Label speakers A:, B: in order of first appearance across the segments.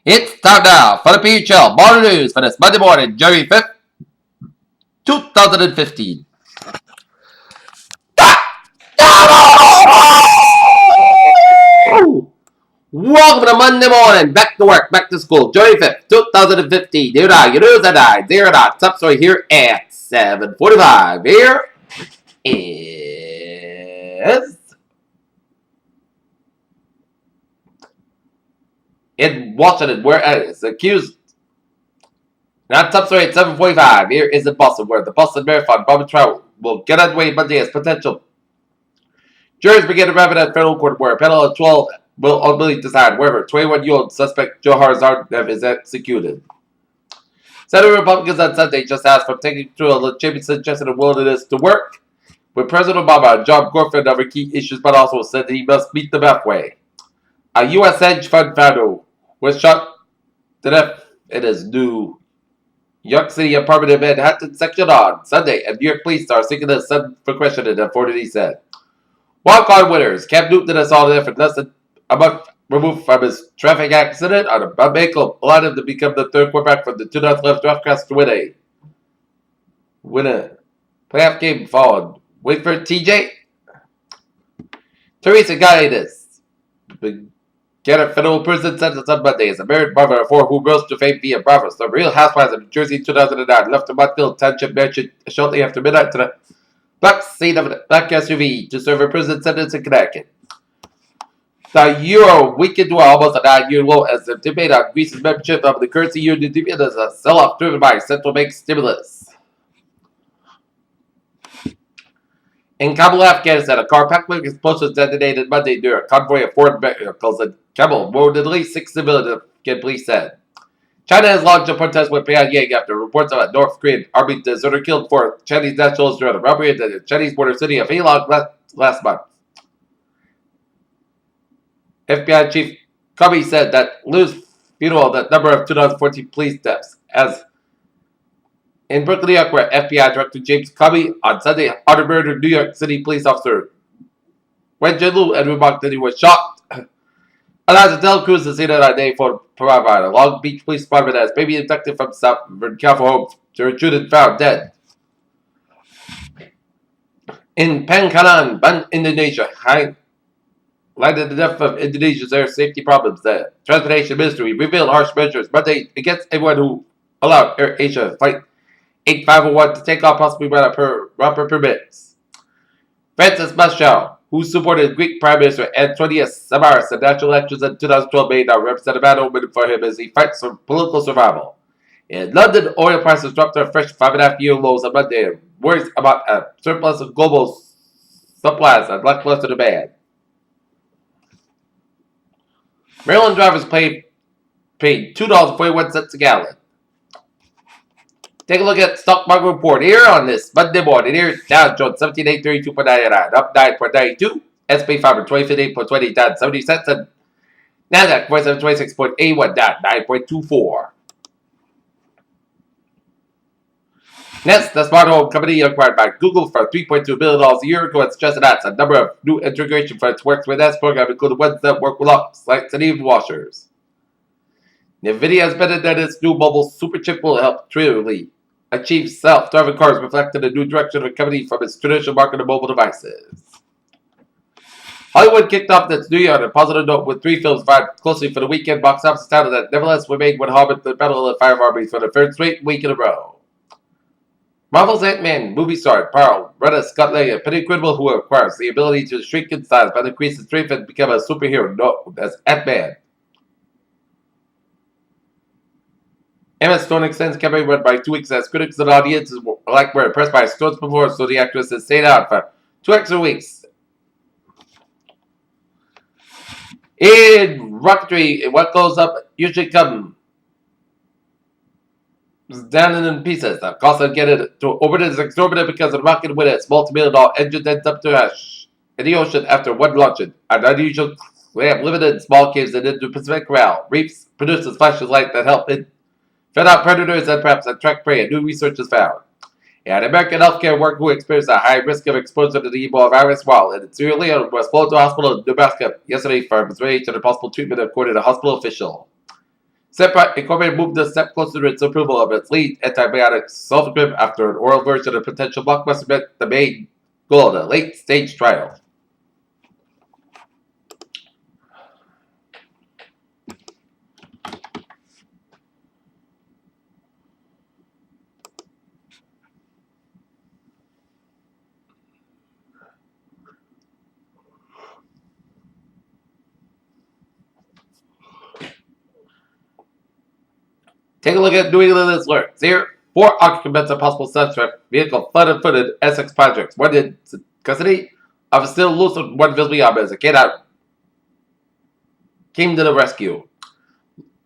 A: It's time now for the PHL Morning News for this Monday morning, January 5th, 2015. Welcome to Monday morning, back to work, back to school, January 5th, 2015. Here are your news and I, there and I, top story here at 7:45. Here is in Washington, where it's accused. Now, top story at 7:45. Here is in Boston, where the Boston Marathon Bob Trout will get underway Monday as potential jurors begin to wrap it at federal court, where a panel of 12 will ultimately decide whether 21-year-old suspect Johar Zardev is executed. Senate Republicans on Sunday just asked for taking through a champion suggested a willingness to work with President Obama and John Gorfin over key issues, but also said that he must meet them halfway. A U.S. hedge fund founder was shot to death in his New York City apartment in Manhattan section on Sunday, and New York police are seeking his son for questioning, authorities said. Wildcard winners, Cam Newton assaulted for less than a month removed from his traffic accident on a vehicle, allowed him to become the third quarterback from the 2011 draft class to win a playoff game followed. Wait for it, TJ. Teresa Gaides began a federal prison sentence on Monday as a married mother of four who rose to fame via Bravo. The Real Housewives of New Jersey in 2009 left the Montfield Township mansion shortly after midnight to the back seat of a black SUV to serve a prison sentence in Connecticut. The euro weakened to almost a 9-year low as the debate on Greece's membership of the currency union deepened as a sell-off driven by central bank stimulus. In Kabul, Afghanistan, a car packed with explosives detonated Monday near a convoy of foreign vehicles in Kabul. More than at least 6 civilians, police said. China has launched a protest with Pyongyang after reports of a North Korean army deserter killed 4 Chinese nationals during a robbery in the Chinese border city of Heilong last month. FBI Chief Comey said that Liu's funeral the number of 2014 police deaths, as in Brooklyn, New York, where FBI Director James Comey on Sunday honored murdered New York City police officer Wen Jianlu and remarked that he was shot. Eliza Del Cruz is seen on a day for provide a Long Beach Police Department as baby abducted from Southern California home to Judith found dead. In Pangkalan, Indonesia, highlighted the death of Indonesia's air safety problems. The Transportation Ministry revealed harsh measures Monday against anyone who allowed Air Asia Flight 8501 to take off possibly without proper permits. Francis Machado, who supported Greek Prime Minister Antonius Samaras in national elections in 2012, made a representative open for him as he fights for political survival. In London, oil prices dropped to a fresh 5.5-year lows on Monday, and worries about a surplus of global supplies and lackluster demand. Maryland drivers paid $2.41 a gallon. Take a look at stock market report here on this Monday morning. Here's Dow Jones 17,832.99, up 9.92. S&P 500 2058.20, down 70 cents, and Nasdaq 4726.81, down 9.24. Next, the smart home company acquired by Google for $3.2 billion a year ago. It's just announced a number of new integration for its Works with S program, including ones that work with locks, lights, and even washers. NVIDIA has betted that its new mobile superchip will help truly achieve self-driving cars, reflecting a new direction of the company from its traditional market of mobile devices. Hollywood kicked off its new year on a positive note with 3 films vying closely for the weekend box office title that nevertheless remained with Hobbit the Battle of the Fire Armies for the third straight week in a row. Marvel's Ant-Man movie star Pearl Retta Scott Lang, a pretty incredible who acquires the ability to shrink in size by increasing strength and become a superhero known as Ant-Man. Emma Stone extends campaign run by 2 weeks as critics and audiences were impressed by Stone's performance, so the actress has stayed out for 2 extra weeks. In rocketry, what goes up usually comes down in pieces. The cost of getting it to orbit is exorbitant because the rocket with its multi-million-dollar engine ends up to ash in the ocean after one launch. An unusual have limited small caves and into Pacific Coral reefs produces flashes of light that help it fed out predators and perhaps attract prey, and new research has found. An American healthcare worker who experienced a high risk of exposure to the Ebola virus while in Sierra Leone was flown to a hospital in Nebraska yesterday for evaluation and possible treatment, according to a hospital official. Sepra Incorporated moved a step closer to its approval of its lead antibiotic Sulfagrim after an oral version of potential blockbuster met the main goal of the late-stage trial. Take a look at New England's alerts. Here, 4 occupants of possible suspect vehicle flooded Essex projects. One in custody of a still loose and one visibly armed as a kid out came to the rescue.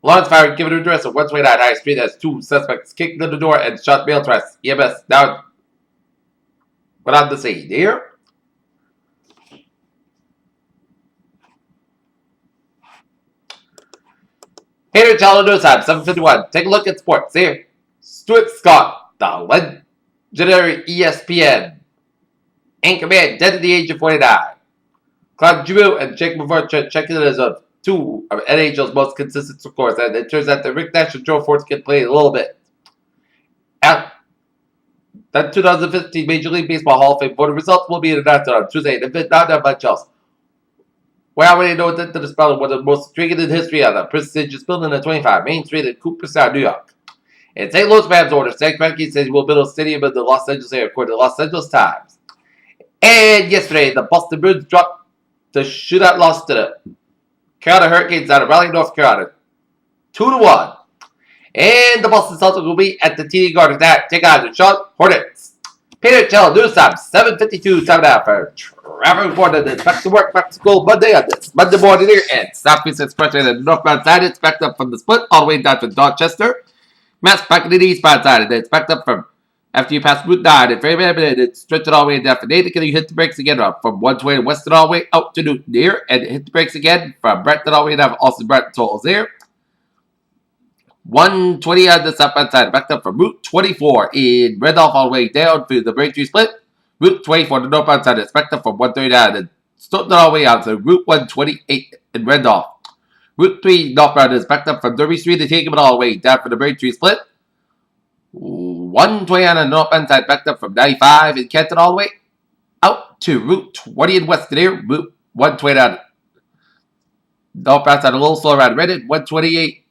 A: Lawrence fire given address of 129 High Street as 2 suspects kicked in the door and shot male trucks. EMS now went on the scene. Here. Here, Channel News Time, 7:51. Take a look at sports. Here, Stuart Scott, the legendary ESPN anchorman, dead at the age of 49. Claude Giroux and Jake Maverick checking in as of 2 of NHL's most consistent scores, and it turns out that Rick Nash and Joe Forts can play a little bit. At that 2015 Major League Baseball Hall of Fame voting results will be announced on Tuesday, and if not that much else. We already know that the spelling was the most intriguing in history of the prestigious building at 25 Main Street in Cooperstown, New York. In St. Louis Rams order, St. Frankie says he will build a stadium in the Los Angeles area, according to the Los Angeles Times. And yesterday, the Boston Bruins dropped the shootout loss to the Carolina Hurricanes out of Raleigh, North Carolina, 2-1. And the Boston Celtics will be at the TD Garden to take on the Charlotte Hornets. Peter Chell, news time, 7:52, time now for Trevor Gordon. It's back to work, back to school Monday on this Monday morning here at Southeast Expressway and the northbound side. It's backed up from the split all the way down to Dorchester. Mass back to the eastbound side, and then it's backed up from after you pass Route 9 and Fairhaven, and it's stretched all the way down for Natick, and you hit the brakes again from 120 Western all the way out to Newton here, and hit the brakes again from Brenton all the way down for Austin Brenton tolls there. 120 on the southbound side, backed up from Route 24 in Randolph all the way down through the Braintree split. Route 24, the northbound side, is backed up from 139 and Stoughton all the way out to Route 128 in Randolph. Route 3 northbound is backed up from Derby Street to Jacobin all the way down for the Braintree split. 120 on the northbound side, backed up from 95 in Kenton all the way out to Route 20 in Weston here. Route 120 on the northbound side, a little slow around Reddit. 128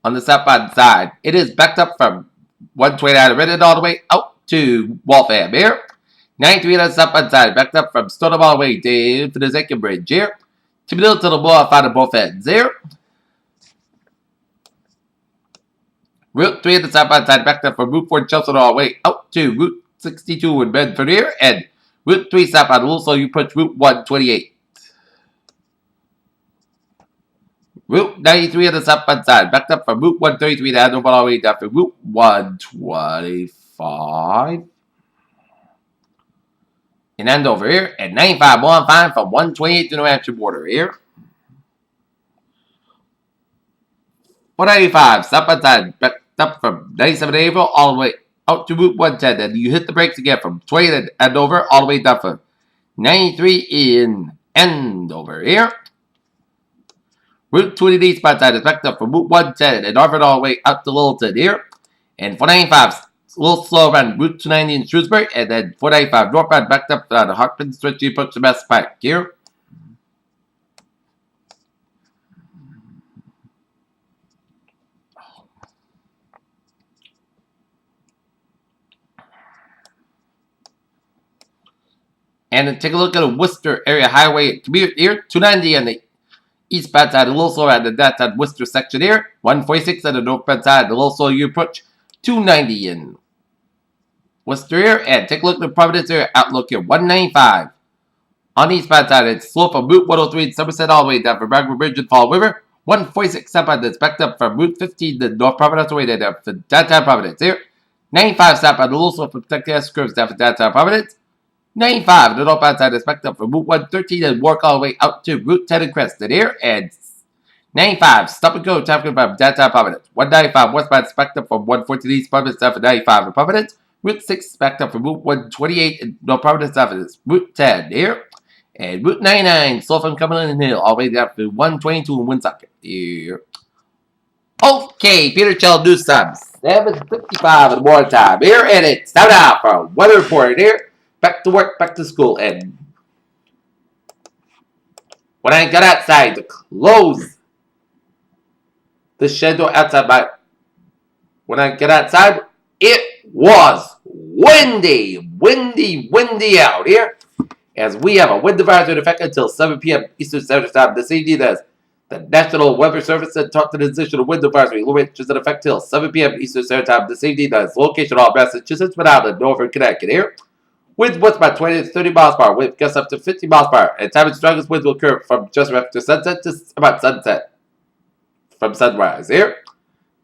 A: on the southbound side. It is backed up from 129 Reddit all the way out to Waltham here. 93 on the southbound side, backed up from Stoneham all the way down to the Zachem Bridge here. To the middle to the ball, found at both ends here. Route 3 on the southbound side, backed up from Route 4 in Chelsea all the way out to Route 62 in Bedford here. And Route 3 southbound, also you push Route 128. Route 93 on the southbound side, backed up from Route 133 to Andover all the way down to Route 125 in Andover here, and 95 more on 5 from 128 to the New Hampshire border here. 195 southbound side, backed up from 97 to April all the way out to Route 110, and you hit the brakes again from 20 to Andover all the way down from 93 in Andover here. Route 20 eastbound side is backed up from Route 110 and Harvard all the way out to Littleton here. And 495 a little slow around Route 290 in Shrewsbury. And then 495 northbound backed up on the Hartman Stretch you approach the Mass Pike here. And then take a look at the Worcester area highway commute here. 290 on the eastbound side, a little slow around that side Worcester section here. 146 on the northbound side, a little slow you approach 290 in Worcester here. And take a look at the Providence area outlook here. 195 on the eastbound side, it's slow from Route 103 in Somerset all the way down from Raglan Bridge and Fall River. 146 southbound that's backed up from Route 15 to North Providence all the way down for downtown Providence here. 95 southbound, a little slow from Texas curves down for downtown Providence. 95, the northbound side is backed up from Route 113 and work all the way out to Route 10 in Creston here. And 95, stop and go, traffic from downtown Providence. 195, westbound is backed up from 114 East Providence down for 95 in Providence. Route 6 backed up from Route 128 in North Providence down for Route 10 here. And Route 99, slow from Cumberland Hill all the way down to 122 in Woonsocket here. Okay, Peter Chell News Time. 7:55 in the morning time. Here, and it's time now for a weather report here. Back to work, back to school, and when I got outside to close the shed door outside when I get outside, it was windy out here. As we have a wind advisory in effect until 7 p.m. Eastern Standard Time this evening, as the National Weather Service said talked to the additional wind advisory, which is in effect till 7 p.m. Eastern Standard Time this evening, as location all Massachusetts, but out in northern Connecticut here. Winds west by 20 to 30 miles per hour, wind gusts up to 50 miles per hour, and time and strongest winds will occur from just after sunset to about sunset. From sunrise here.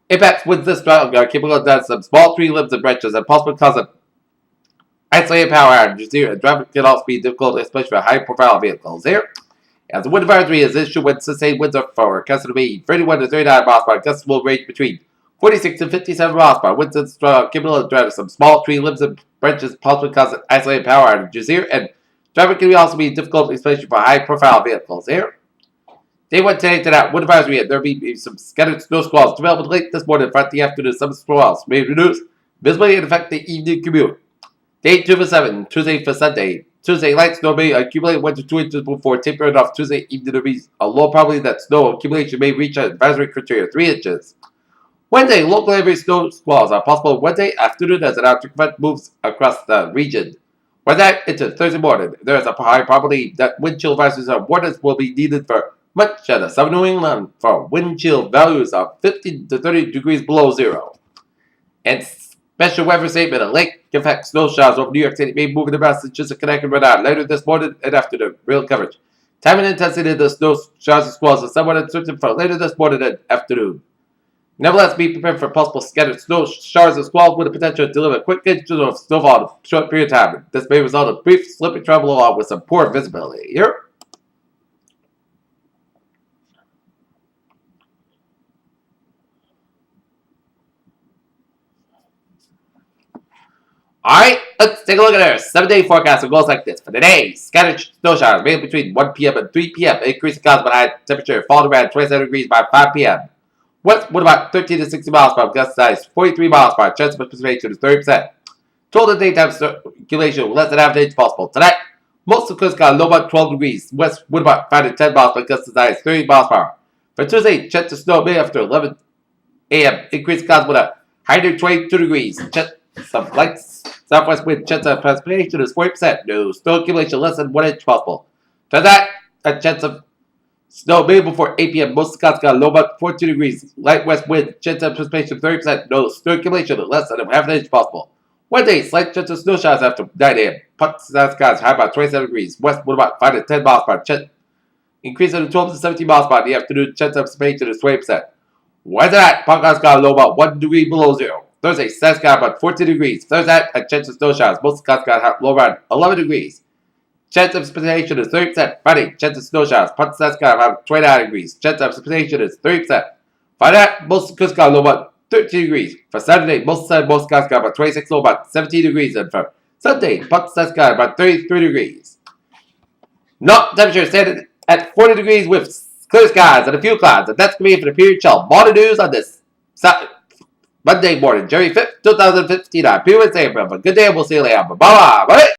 A: Impacts winds this strong are capable of some small tree limbs and branches and possible cause of isolated power outages here, and driving can also be difficult, especially for high-profile vehicles here. As the wind advisory is issued when sustained winds are forecasted to be 31 to 39 miles per hour, gusts will range between 46 to 57 miles per hour. Winds and strong capable of driving some small tree limbs and branches, possibly causing isolated power outages here, and driving can also be difficult, especially for high-profile vehicles here. Day 1 today to that wind advisory, and there will be some scattered snow squalls developing late this morning, throughout the afternoon. Some squalls may reduce visibility and affect the evening commute. Day 2 for 7, Tuesday for Sunday. Tuesday, light snow may accumulate 1 to 2 inches before tapering off Tuesday evening. There be a low probability that snow accumulation may reach an advisory criteria 3 inches. Wednesday, local heavy snow squalls are possible Wednesday afternoon as an electric event moves across the region. Wednesday into Thursday morning, there is a high probability that wind chill advisories and warnings will be needed for much of the southern New England for wind chill values of 50 to 30 degrees below zero. And special weather statement: a lake effect snow showers over New York City may move into Massachusetts, Connecticut, Rhode Island later this morning and afternoon. Real coverage. Time and intensity of the snow showers and squalls is somewhat uncertain for later this morning and afternoon. Nevertheless, be prepared for possible scattered snow showers and squalls with the potential to deliver quick inches of snowfall in a short period of time. This may result in brief slippery travel along with some poor visibility. Here. Alright, let's take a look at our 7-day forecast. It goes like this. For today, scattered snow showers mainly between 1 p.m. and 3 p.m. Increasing clouds but high temperature falling around 27 degrees by 5 p.m. West wind about 13 to 60 miles per hour, gust size 43 miles per hour, chance of precipitation is 30%. Total daytime circulation less than half an inch possible. Tonight, most of the coast got low about 12 degrees. West wind about 5 to 10 miles per hour, gust size 30 miles per hour. For Tuesday, chance of snow may after 11 a.m. Increasing clouds with a high near 22 degrees. Some light southwest wind, chance of precipitation is 40%. No snow accumulation less than 1 inch possible. To that, a chance of snow maybe before 8 p.m. Most of the clouds got low about 42 degrees. Light west wind, chance of precipitation 30%. No snow accumulation less than half an inch possible. Wednesday, slight chance of snow showers after 9 a.m. South skies high about 27 degrees. West wind about 5 to 10 miles per hour. Chance increasing to 12 to 17 miles per hour in the afternoon. Chance of precipitation is 20%. Wednesday night, Pocahontas got low about 1 degree below zero. Thursday, South got about 14 degrees. Thursday, a chance of snow showers. Most of the clouds got low around 11 degrees. Chance of precipitation is 30%. Friday, chance of snow showers. Parts of the sky about 29 degrees. Chance of precipitation is 30%. Friday, most of the coast got low about 13 degrees. For Saturday, most skies got about 26, low about 17 degrees. And for Sunday, parts of the sky about 33 degrees. No temperature standing at 40 degrees with clear skies and a few clouds. And that's going to be for the period chill. Morning news on this Monday morning, January 5th, 2015. I'm Peter Wednesday. Have a good day, and we'll see you later. Bye-bye.